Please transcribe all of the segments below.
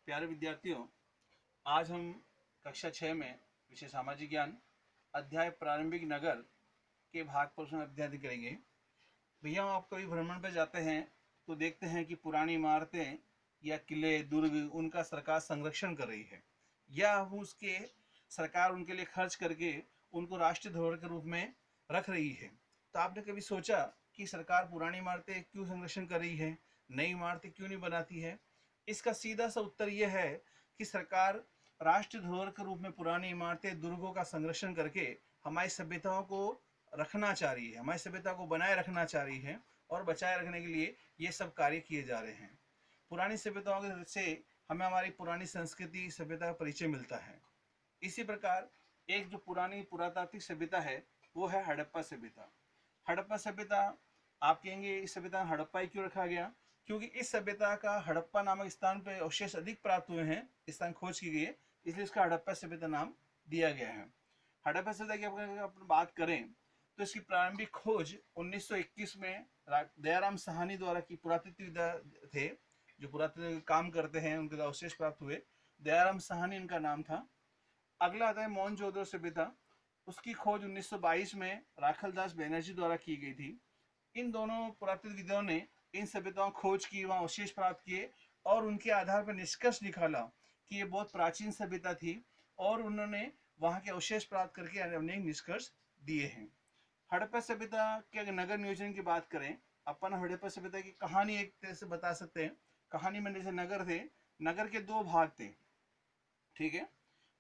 प्यारे विद्यार्थियों, आज हम कक्षा 6 में विषय सामाजिक ज्ञान अध्याय प्रारंभिक नगर के भाग पर उसमें अध्ययन करेंगे। भैया, हम आप कभी भ्रमण पर जाते हैं तो देखते हैं कि पुरानी इमारतें या किले दुर्ग उनका सरकार संरक्षण कर रही है, या हम उसके सरकार उनके लिए खर्च करके उनको राष्ट्रीय धरोहर के रूप में रख रही है। तो आपने कभी सोचा कि सरकार पुरानी इमारतें क्यों संरक्षण कर रही है, नई इमारतें क्यों नहीं बनाती है? इसका सीधा सा उत्तर यह है कि सरकार राष्ट्रीय धरोहर के रूप में पुरानी इमारतें दुर्गों का संरक्षण करके हमारी सभ्यताओं को रखना चाह रही है, हमारी सभ्यता को बनाए रखना चाह रही है और बचाए रखने के लिए ये सब कार्य किए जा रहे हैं। पुरानी सभ्यताओं से हमें हमारी पुरानी संस्कृति सभ्यता का परिचय मिलता है। इसी प्रकार एक जो पुरानी पुरातात्विक सभ्यता है वो है हड़प्पा सभ्यता। हड़प्पा सभ्यता, आप कहेंगे इस सभ्यता में हड़प्पा ही क्यों रखा गया? क्योंकि इस सभ्यता का हड़प्पा नामक स्थान पर अवशेष अधिक प्राप्त हुए हैं, स्थान खोज की गई है, इसलिए इसका हड़प्पा सभ्यता नाम दिया गया है। हड़प्पा सभ्यता की अगर अपन बात करें तो इसकी प्रारंभिक खोज 1921 में दयाराम साहनी द्वारा की, पुरातत्वविद थे जो पुरातत्व काम करते हैं, उनके अवशेष प्राप्त हुए। दयाराम साहनी उनका नाम था। अगला आता है मोहनजोदड़ो सभ्यता। उसकी खोज 1922 में राखलदास बनर्जी द्वारा की गई थी। इन दोनों पुरातत्वविदों ने इन सभ्यताओं खोज की, वहाँ अवशेष प्राप्त किए और उनके आधार पर निष्कर्ष निकाला कि ये बहुत प्राचीन सभ्यता थी और उन्होंने वहाँ के अवशेष प्राप्त करके अनेक निष्कर्ष दिए हैं। हड़प्पा सभ्यता के अगर नगर नियोजन की बात करें, अपन हड़प्पा सभ्यता की कहानी एक तरह से बता सकते हैं। कहानी में जैसे नगर थे, नगर के दो भाग थे, ठीक है।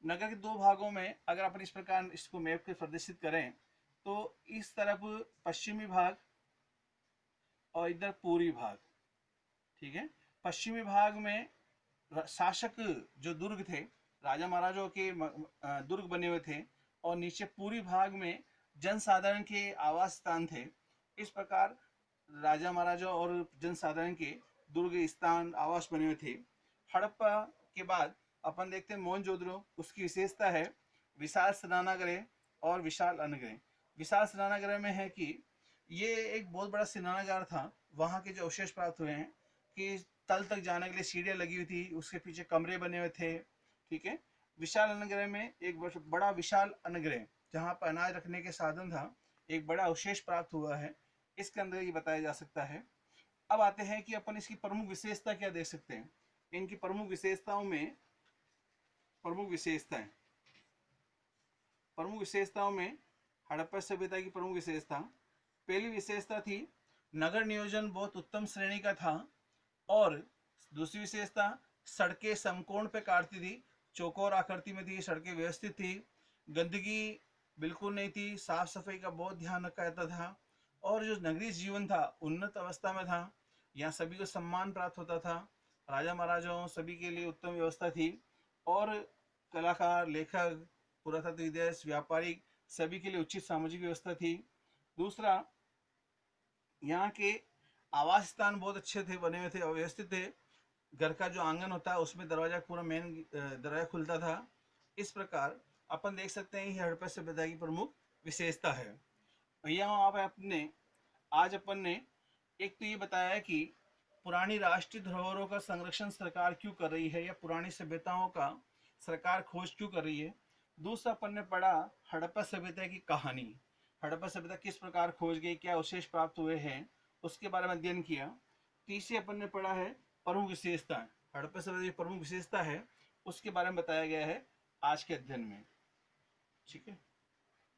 नगर के दो भागों में अगर अपन इस प्रकार इसको मैप के प्रदर्शित करें तो इस तरफ पश्चिमी भाग और इधर पूर्वी भाग, ठीक है। पश्चिमी भाग में शासक जो दुर्ग थे, राजा महाराजाओं के दुर्ग बने हुए थे, और नीचे पूर्वी भाग में जनसाधारण के आवास स्थान थे। इस प्रकार राजा महाराजा और जनसाधारण के दुर्ग स्थान आवास बने हुए थे। हड़प्पा के बाद अपन देखते हैं मोहनजोदड़ो। उसकी विशेषता है विशाल स्नानागार और विशाल अन्नगृह। विशाल स्नानागार में है कि ये एक बहुत बड़ा स्नानागार था। वहाँ के जो अवशेष प्राप्त हुए हैं कि तल तक जाने के लिए सीढ़ियाँ लगी हुई थी, उसके पीछे कमरे बने हुए थे, ठीक है। विशाल अन्नगृह में एक बड़ा विशाल अन्नगृह जहाँ पर अनाज रखने के साधन था, एक बड़ा अवशेष प्राप्त हुआ है, इसके अंदर ये बताया जा सकता है। अब आते हैं कि अपन इसकी प्रमुख विशेषता क्या देख सकते हैं। इनकी प्रमुख विशेषताओं में हड़प्पा सभ्यता की प्रमुख विशेषता, पहली विशेषता थी नगर नियोजन बहुत उत्तम श्रेणी का था, और दूसरी विशेषता सड़कें समकोण पे काटती थी, चौकोर आकृति में थी, सड़कें व्यवस्थित थी, गंदगी बिल्कुल नहीं थी, साफ सफाई का बहुत ध्यान रखा जाता था, और जो नगरीय जीवन था उन्नत अवस्था में था। यहाँ सभी को सम्मान प्राप्त होता था, राजा महाराजाओं सभी के लिए उत्तम व्यवस्था थी, और कलाकार, लेखक, पुरातत्वविद, व्यापारिक सभी के लिए उचित सामाजिक व्यवस्था थी। दूसरा, यहाँ के आवास स्थान बहुत अच्छे थे, बने हुए थे, अव्यवस्थित थे। घर का जो आंगन होता है उसमें दरवाजा, पूरा मेन दरवाजा खुलता था। इस प्रकार अपन देख सकते हैं ये हड़प्पा सभ्यता की प्रमुख विशेषता है। भैया आज अपन ने एक तो ये बताया है कि पुरानी राष्ट्रीय धरोहरों का संरक्षण सरकार क्यों कर रही है, या पुरानी सभ्यताओं का सरकार खोज क्यों कर रही है। दूसरा अपन ने पढ़ा हड़प्पा सभ्यता की कहानी, हड़प्पा सभ्यता किस प्रकार खोज गई, क्या अवशेष प्राप्त हुए हैं, उसके बारे में अध्ययन किया। तीसरी अपन ने पढ़ा है प्रमुख विशेषता, हड़प्पा सभ्यता की प्रमुख विशेषता है उसके बारे में बताया गया है आज के अध्ययन में, ठीक है।